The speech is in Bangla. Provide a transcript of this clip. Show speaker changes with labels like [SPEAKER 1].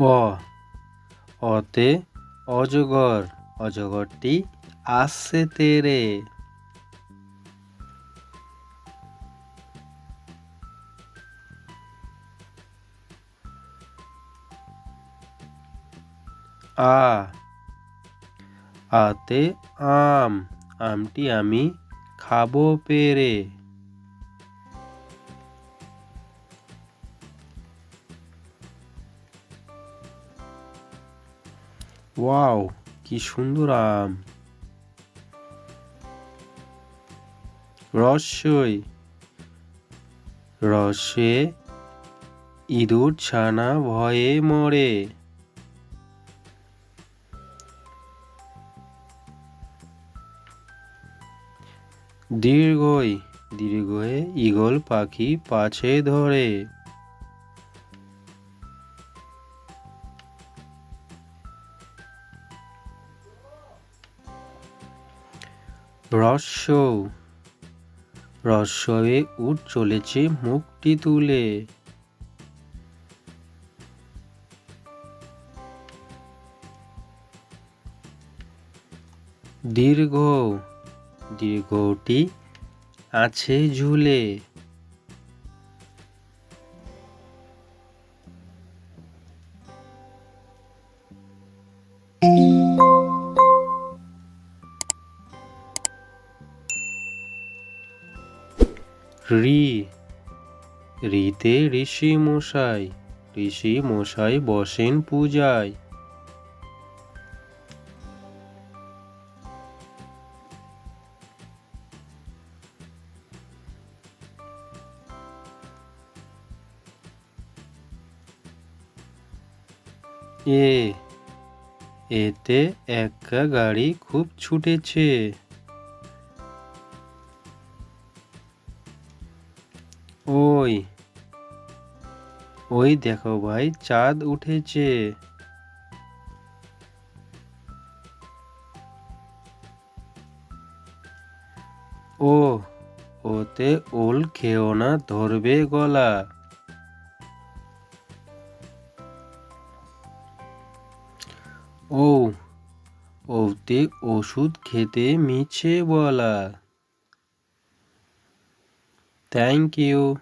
[SPEAKER 1] অ অতে অজগর, অজগরটি আসছে তেরে। আ আতে আম, আমটি আমি খাবো পেরে। ওয়াও, কি সুন্দর আম। রস্যই, রসে ইঁদুর ছানা ভয়ে মরে। দীর্ঘই, দীর্ঘয়ে ঈগল পাখি পাছে ধরে। রস্য, রস্যয়ে উট চলেছে মুখটি তুলে। দীর্ঘ, দীর্ঘটি আছে ঝুলে। রি, রিতে ঋষি মশাই, ঋষি মশাই বসেন পূজায়। এ, এতে একা গাড়ি খুব ছুটেছে। ওই, ওই দেখো ভাই চাঁদ উঠেছে। ও, ওতে ওল খেও না ধরবে গলা। ও, ওতে ওষুধ খেতে মিছে বলা। Thank you.